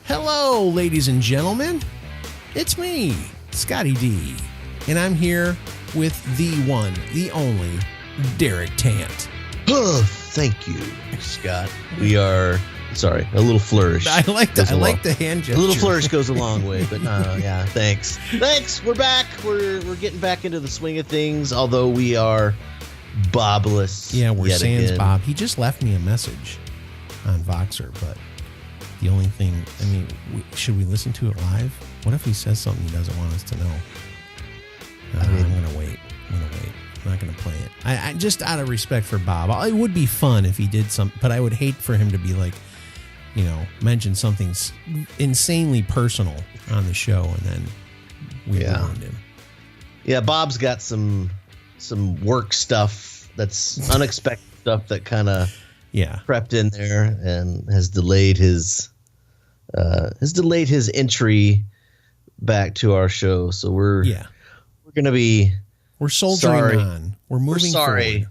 Hello, ladies and gentlemen. It's me, Scotty D, and I'm here with the one, the only, Derek Tant. Oh, thank you, Scott. We are, sorry, a little flourish. I like the hand gesture. A little flourish goes a long way, but yeah, thanks. We're back. We're getting back into the swing of things, although we are Bobless. Yeah, we're sans again. Bob. He just left me a message on Voxer, but the only thing, I mean, should we listen to it live? What if he says something he doesn't want us to know? I'm going to wait. I'm not going to play it. I just out of respect for Bob. It would be fun if he did something, but I would hate for him to be like, mention something insanely personal on the show and then we ruined him. Yeah, Bob's got some work stuff that's unexpected stuff that kind of crept in there and has delayed his entry back to our show. So we're soldiering on. We're moving forward.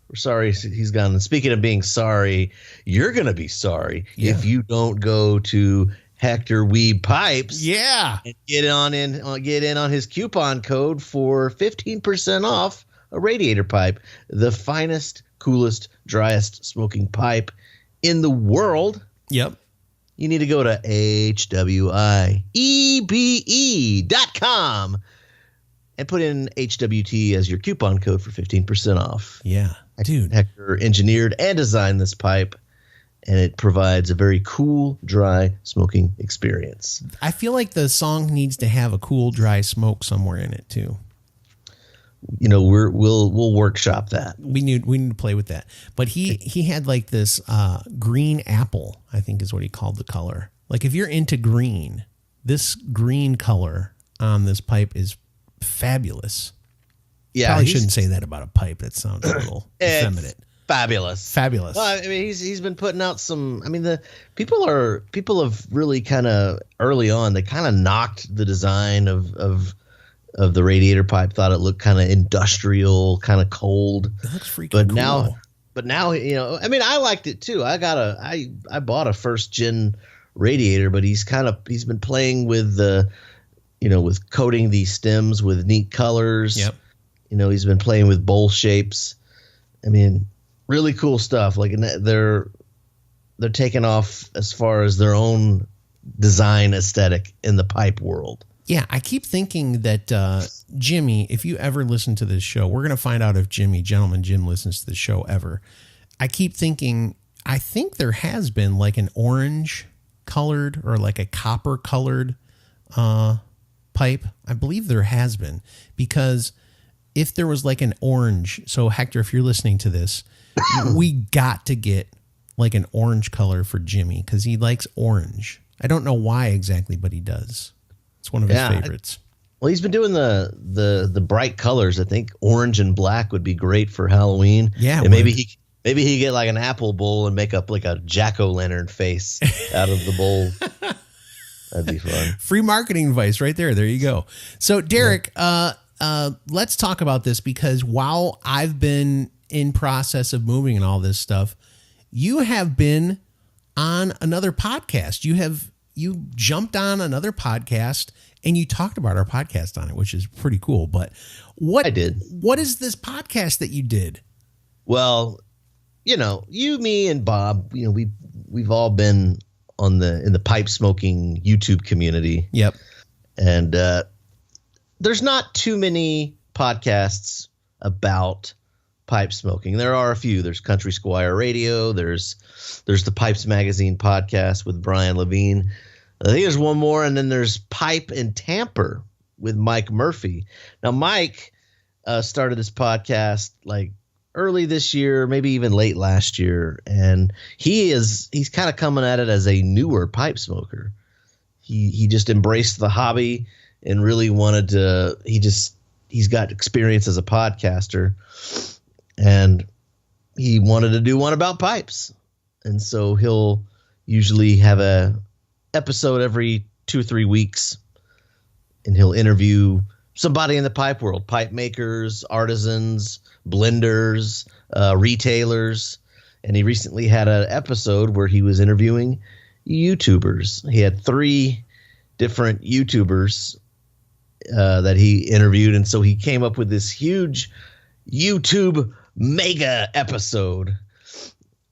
We're sorry he's gone. And speaking of being sorry, you're going to be sorry if you don't go to Hector Weeb Pipes. Yeah. And get in on his coupon code for 15% off a radiator pipe, the finest, coolest, driest smoking pipe in the world. Yep. You need to go to HWIEBE.com and put in HWT as your coupon code for 15% off. Yeah, dude. Hector engineered and designed this pipe, and it provides a very cool, dry smoking experience. I feel like the song needs to have a cool, dry smoke somewhere in it too. We'll workshop that. We need to play with that. But he had like this green apple, I think is what he called the color. Like if you're into green, this green color on this pipe is fabulous. Yeah, probably shouldn't say that about a pipe. That sounds a little effeminate. Fabulous. Well, I mean, he's been putting out some. I mean, the people have really kind of early on. They kind of knocked the design of the radiator pipe. Thought it looked kind of industrial, kind of cold. It looks freaking cool. But now, I mean, I liked it too. I bought a first gen radiator, but he's been playing with with coating these stems with neat colors. Yep. He's been playing with bowl shapes. I mean, really cool stuff. Like they're taking off as far as their own design aesthetic in the pipe world. Yeah, I keep thinking that Jimmy, if you ever listen to this show, we're going to find out if Gentleman Jim listens to the show ever. I keep thinking, I think there has been like an orange colored or like a copper colored pipe. I believe there has been, because if there was like an orange, so Hector, if you're listening to this, we got to get like an orange color for Jimmy because he likes orange. I don't know why exactly, but he does. It's one of his favorites. Well, he's been doing the bright colors. I think orange and black would be great for Halloween. Yeah, and maybe he get like an apple bowl and make up like a jack-o'-lantern face out of the bowl. That'd be fun. Free marketing advice right there. There you go. So Derek, let's talk about this, because while I've been in process of moving and all this stuff, you have been on another podcast. You jumped on another podcast and you talked about our podcast on it, which is pretty cool. But what is this podcast that you did? Well, you, me, and Bob, we've all been in the pipe smoking YouTube community. Yep. And there's not too many podcasts about pipe smoking. There are a few. There's Country Squire Radio. There's the Pipes Magazine podcast with Brian Levine. I think there's one more, and then there's Pipe and Tamper with Mike Murphy. Now, Mike started this podcast like early this year, maybe even late last year, and he's kind of coming at it as a newer pipe smoker. He just embraced the hobby and really wanted to. He's got experience as a podcaster, and he wanted to do one about pipes, and so he'll usually have a episode every 2 or 3 weeks, and he'll interview somebody in the pipe world, pipe makers, artisans, blenders, retailers. And he recently had an episode where he was interviewing YouTubers. He had 3 different YouTubers that he interviewed, and so he came up with this huge YouTube mega episode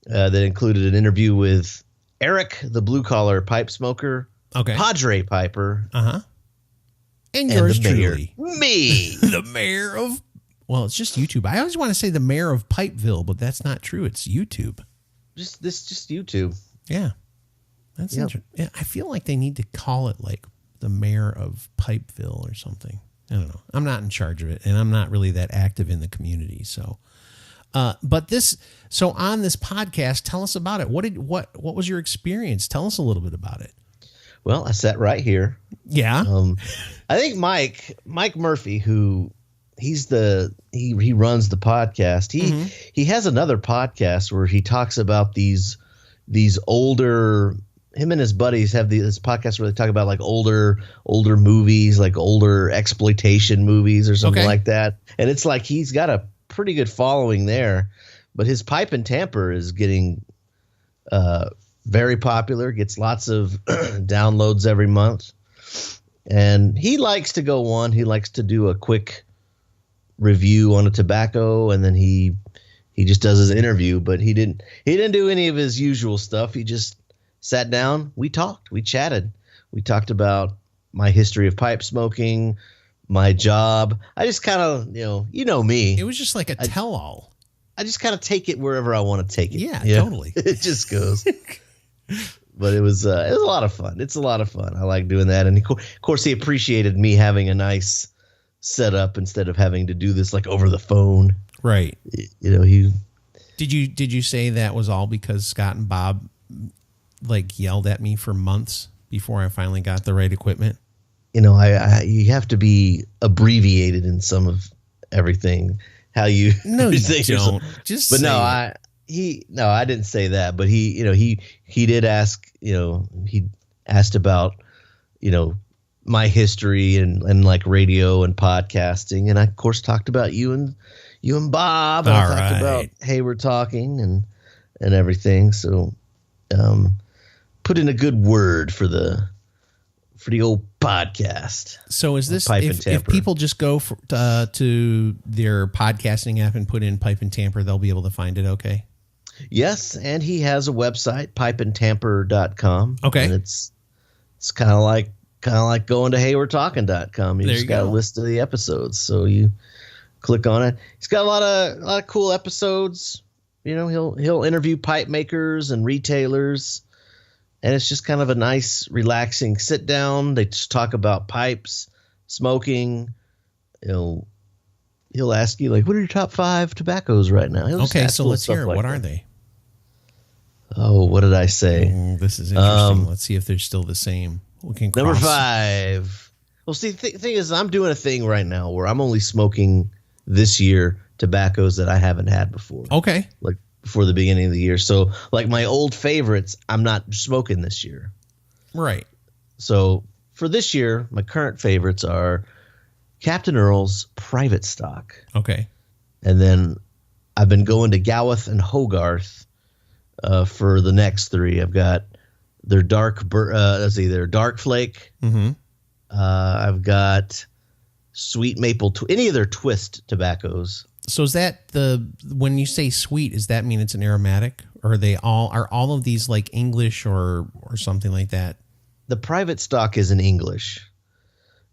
that included an interview with Eric, the blue-collar pipe smoker, Padre Piper, and yours truly, me, the mayor of. Well, it's just YouTube. I always want to say the mayor of Pipeville, but that's not true. It's YouTube. Just YouTube. Yeah, that's interesting. Yeah, I feel like they need to call it like the mayor of Pipeville or something. I don't know. I'm not in charge of it, and I'm not really that active in the community. So, but so on this podcast, tell us about it. What was your experience? Tell us a little bit about it. Well, I sat right here. Yeah. I think Mike Murphy, who he runs the podcast. He has another podcast where he talks about these older. Him and his buddies have this podcast where they talk about like older movies, like older exploitation movies or something like that. And it's like he's got a pretty good following there, but his Pipe and Tamper is getting very popular, gets lots of downloads every month. And he likes to go on. He likes to do a quick review on a tobacco, and then he just does his interview, but he didn't do any of his usual stuff. He just sat down, we talked, we chatted. We talked about my history of pipe smoking, my job. I just kind of, you know me. It was just like a tell-all. I just kind of take it wherever I want to take it. Yeah, totally. It just goes. But it was a lot of fun. It's a lot of fun. I like doing that. And of course, he appreciated me having a nice setup instead of having to do this like over the phone. Right. He. Did you say that was all because Scott and Bob like yelled at me for months before I finally got the right equipment? You have to be abbreviated in some of everything. How you no, you don't. Just but say no, it. I didn't say that. But he did ask. He asked about my history and like radio and podcasting, and I of course talked about you and Bob. And I talked about Hey We're Talking and everything. So put in a good word for the old podcast. So is this if people just go to their podcasting app and put in Pipe and Tamper, they'll be able to find it? Okay. Yes, and he has a website, pipeandtamper.com. Okay. And it's kind of like going to heywe'retalking.com. You got a list of the episodes, so you click on it. He's got a lot of cool episodes. He'll interview pipe makers and retailers. And it's just kind of a nice, relaxing sit down. They just talk about pipes, smoking. He'll ask you, like, what are your top 5 tobaccos right now? Okay, so let's hear it. What are they? Oh, what did I say? This is interesting. Let's see if they're still the same. We can Number 5. Well, see, the thing is, I'm doing a thing right now where I'm only smoking this year tobaccos that I haven't had before. Okay. Like before the beginning of the year. So like my old favorites, I'm not smoking this year. Right. So for this year, my current favorites are Captain Earl's Private Stock. Okay. And then I've been going to Gowarth and Hogarth for the next 3. I've got their Dark Flake. Mm-hmm. I've got Sweet Maple, any of their twist tobaccos. So is that when you say sweet, does that mean it's an aromatic, or are all of these like English or something like that? The Private Stock is in English.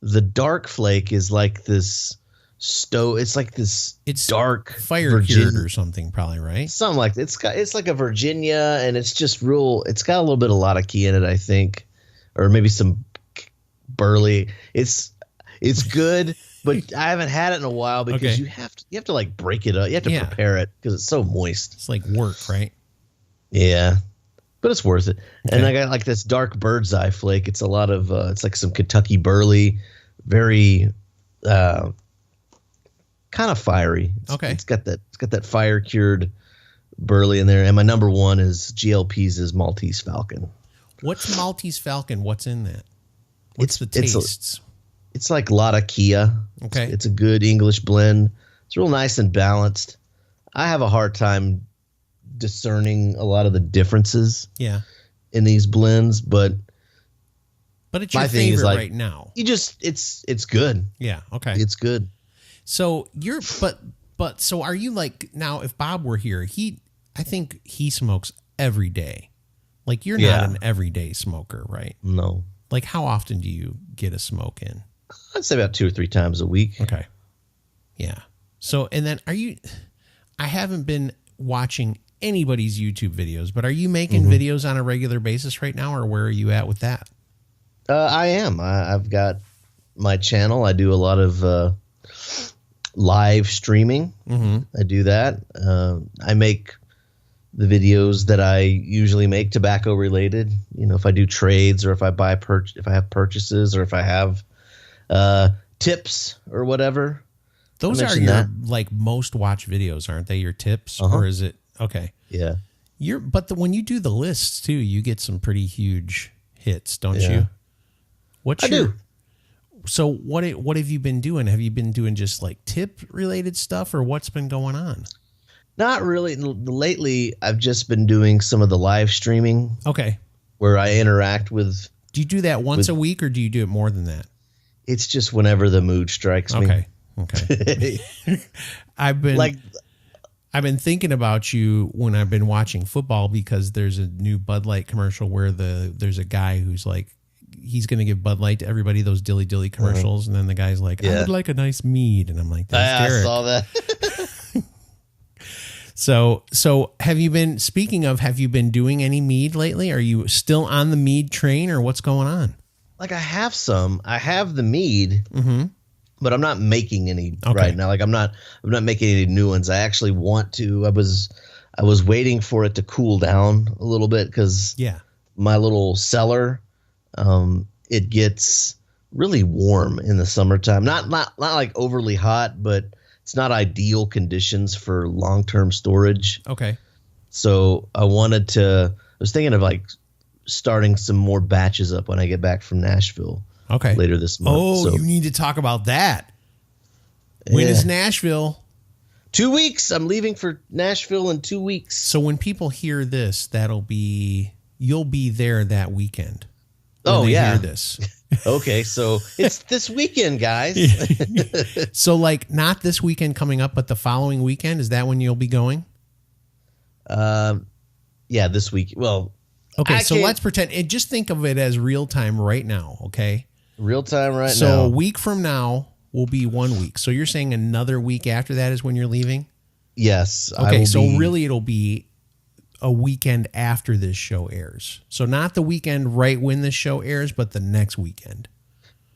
The Dark Flake is like this it's like this. It's dark fire cured or something, probably, right? Something like that. It's like a Virginia, and it's just real. It's got a little bit of lata key in it, I think, or maybe some burley. It's good. But I haven't had it in a while because you have to like break it up. You have to prepare it because it's so moist. It's like work, right? Yeah, but it's worth it. Okay. And I got like this Dark Bird's Eye Flake. It's a lot of it's like some Kentucky burley, very kind of fiery. It's got that fire cured burley in there. And my number 1 is GLP's Maltese Falcon. What's Maltese Falcon? What's in that? What's the tastes? It's like Lata Kia. Okay. It's a good English blend. It's real nice and balanced. I have a hard time discerning a lot of the differences in these blends, but it's your favorite right now. It's good. Yeah. Okay. It's good. So so are you like, now if Bob were here, I think he smokes every day. Like you're not an everyday smoker, right? No. Like how often do you get a smoke in? I'd say about 2 or 3 times a week. Okay. Yeah. So, and then I haven't been watching anybody's YouTube videos, but are you making videos on a regular basis right now, or where are you at with that? I am. I've got my channel. I do a lot of live streaming. I do that. I make the videos that I usually make tobacco related. You know, if I do trades or if I if I have purchases or if I have tips or whatever. Those are your like most watched videos, aren't they? Your tips, or is it okay? Yeah. When you do the lists too, you get some pretty huge hits, don't you? I do. So what have you been doing? Have you been doing just like tip related stuff, or what's been going on? Not really. Lately, I've just been doing some of the live streaming. Okay. Where I interact with. Do you do that once a week, or do you do it more than that? It's just whenever the mood strikes me. Okay. I've been thinking about you when I've been watching football, because there's a new Bud Light commercial where there's a guy who's like, he's going to give Bud Light to everybody, those dilly dilly commercials. And then the guy's like, I would like a nice mead. And I'm like, that's Derek. I saw that. So have you been doing any mead lately? Are you still on the mead train, or what's going on? Like I have the mead, but I'm not making any right now. Like I'm not making any new ones. I actually want to. I was waiting for it to cool down a little bit, because my little cellar, it gets really warm in the summertime. Not like overly hot, but it's not ideal conditions for long-term storage. Okay. So I was thinking of like starting some more batches up when I get back from Nashville. Okay. Later this month. Oh, you need to talk about that. When is Nashville? 2 weeks. I'm leaving for Nashville in 2 weeks. So when people hear this, you'll be there that weekend. Hear this. Okay, so it's this weekend, guys. So like not this weekend coming up, but the following weekend. Is that when you'll be going? Yeah, this week. Well, okay, so let's pretend. Just think of it as real time right now. Okay. Real time right now. So a week from now will be 1 week. So you're saying another week after that is when you're leaving? Yes. Okay, so really it'll be a weekend after this show airs. So not the weekend right when this show airs, but the next weekend.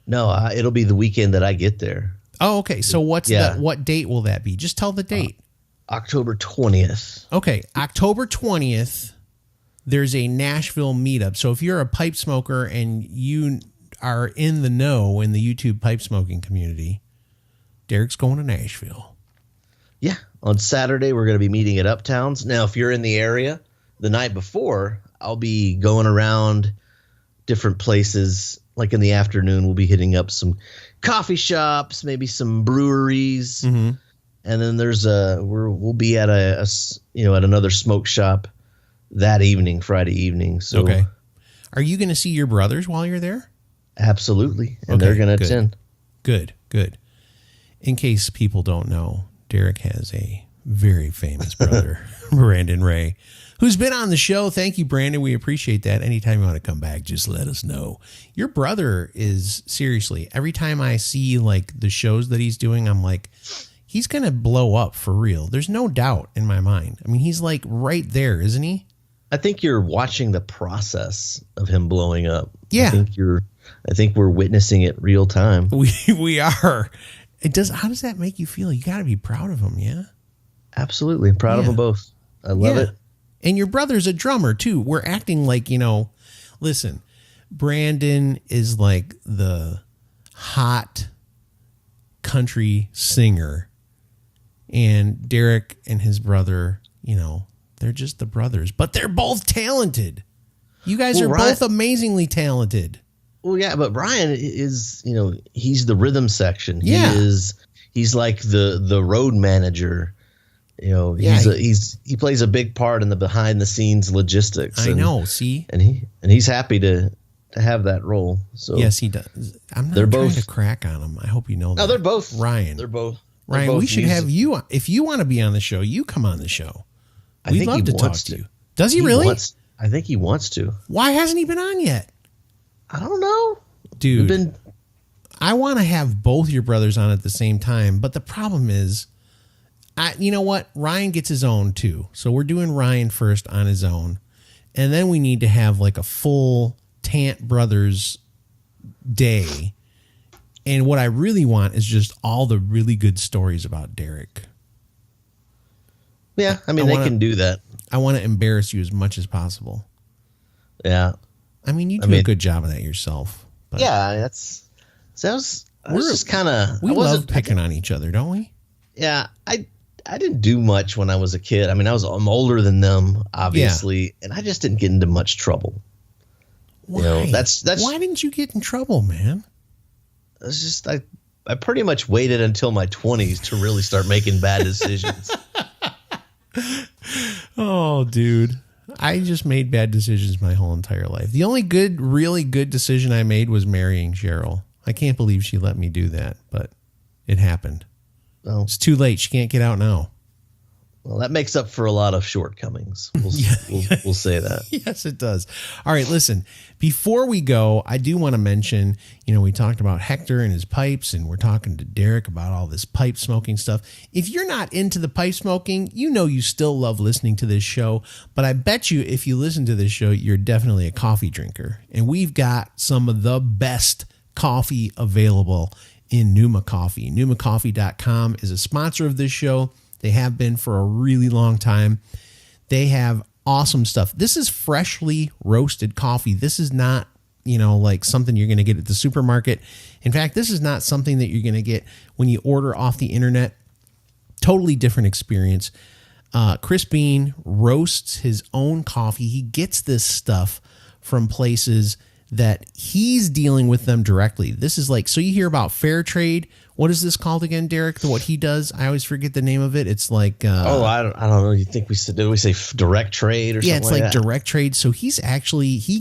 No, it'll be the weekend that I get there. Oh, okay. So what date will that be? Just tell the date. October 20th. Okay, October 20th, there's a Nashville meetup. So if you're a pipe smoker and you are in the know in the YouTube pipe smoking community, Derek's going to Nashville. Yeah. On Saturday, we're going to be meeting at Uptowns. Now, if you're in the area, the night before, I'll be going around different places. Like in the afternoon, we'll be hitting up some coffee shops, maybe some breweries. And then we'll be at at another smoke shop that evening, Friday evening. So, okay. Are you going to see your brothers while you're there? Absolutely. And they're going to attend. Good. In case people don't know, Derek has a very famous brother, Brandon Ray, who's been on the show. Thank you, Brandon. We appreciate that. Anytime you want to come back, just let us know. Your brother is, seriously, every time I see like the shows that he's doing, I'm like, he's going to blow up for real. There's no doubt in my mind. I mean, he's like right there, isn't he? I think you're watching the process of him blowing up. Yeah. I think we're witnessing it real time. We are. How does that make you feel? You got to be proud of him, yeah? Absolutely. I'm proud of them both. I love it. And your brother's a drummer too. We're acting like, listen, Brandon is like the hot country singer, and Derek and his brother, they're just the brothers, but they're both talented. You guys are both amazingly talented. Well, yeah, but Ryan is, he's the rhythm section. Yeah. He's like the road manager. You know, Yeah, he plays a big part in the behind the scenes logistics. I know. See, and he's happy to have that role. So yes, he does. I'm not trying to crack on him. I hope you know that. No, they're both Ryan. They're both Ryan. We should have you if you want to be on the show. You come on the show. We'd love to talk to you. Does he really? I think he wants to. Why hasn't he been on yet? I don't know, dude. I want to have both your brothers on at the same time, but the problem is, you know what? Ryan gets his own too. So we're doing Ryan first on his own. And then we need to have like a full Tant Brothers day. And what I really want is just all the really good stories about Derek. Yeah, I mean, they can do that. I want to embarrass you as much as possible. Yeah. I mean, you do a good job of that yourself. But yeah, we're just kind of... We love picking on each other, don't we? Yeah, I didn't do much when I was a kid. I mean, I'm older than them, obviously, and I just didn't get into much trouble. Why? You know, that's why didn't you get in trouble, man? It's just I pretty much waited until my 20s to really start making bad decisions. Oh, dude. I just made bad decisions my whole entire life. The only really good decision I made was marrying Cheryl. I can't believe she let me do that, but it happened. Oh. It's too late. She can't get out now. Well, that makes up for a lot of shortcomings. We'll say that. Yes, it does. All right, listen. Before we go, I do want to mention, we talked about Hector and his pipes, and we're talking to Derek about all this pipe smoking stuff. If you're not into the pipe smoking, you still love listening to this show. But I bet you if you listen to this show, you're definitely a coffee drinker. And we've got some of the best coffee available in Numa Coffee. NumaCoffee.com is a sponsor of this show. They have been for a really long time. They have awesome stuff. This is freshly roasted coffee. This is not, like something you're going to get at the supermarket. In fact, this is not something that you're going to get when you order off the internet. Totally different experience. Chris Bean roasts his own coffee. He gets this stuff from places that he's dealing with them directly. This is like, so you hear about fair trade. What is this called again, Derek? What he does? I always forget the name of it. It's like I don't know. You think did we say direct trade or something? Yeah, it's like direct trade. So he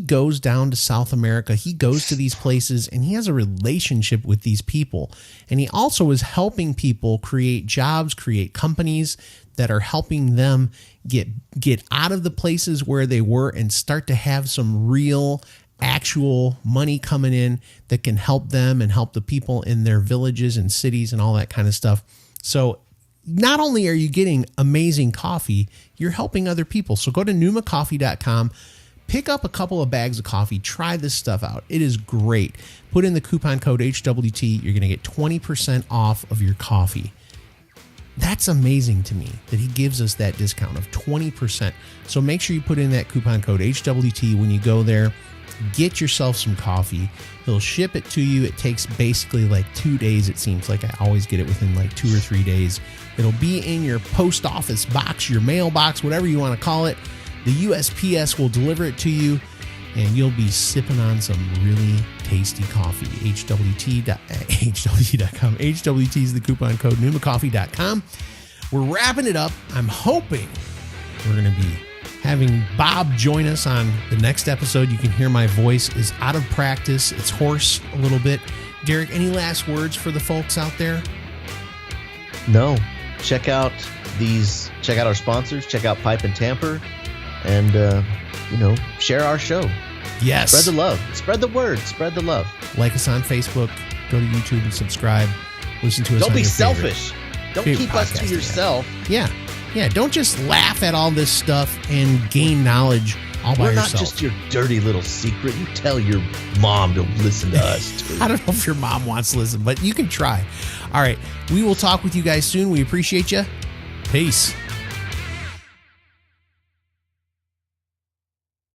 goes down to South America. He goes to these places and he has a relationship with these people. And he also is helping people create jobs, create companies that are helping them get out of the places where they were and start to have some real actual money coming in that can help them and help the people in their villages and cities and all that kind of stuff. So not only are you getting amazing coffee, you're helping other people. So go to NumaCoffee.com, pick up a couple of bags of coffee, try this stuff out. It is great. Put in the coupon code HWT. You're going to get 20% off of your coffee. That's amazing to me that he gives us that discount of 20%. So make sure you put in that coupon code HWT when you go there. Get yourself some coffee. He'll ship it to you. It takes basically like 2 days, it seems like. I always get it within like 2 or 3 days. It'll be in your post office box, your mailbox, whatever you want to call it. The USPS will deliver it to you, and you'll be sipping on some really tasty coffee. HWT.com. HWT is the coupon code. NumaCoffee.com. We're wrapping it up. I'm hoping we're going to be having Bob join us on the next episode. You can hear my voice is out of practice. It's hoarse a little bit. Derek, any last words for the folks out there? No. Check out our sponsors. Check out Pipe and Tamper, and share our show. Yes. Spread the love. Spread the word. Spread the love. Like us on Facebook. Go to YouTube and subscribe. Listen to us. Don't be selfish. Don't keep us to yourself. Yeah. Yeah, don't just laugh at all this stuff and gain knowledge all by yourself. We're not just your dirty little secret. You tell your mom to listen to us, too. I don't know if your mom wants to listen, but you can try. All right, we will talk with you guys soon. We appreciate you. Peace.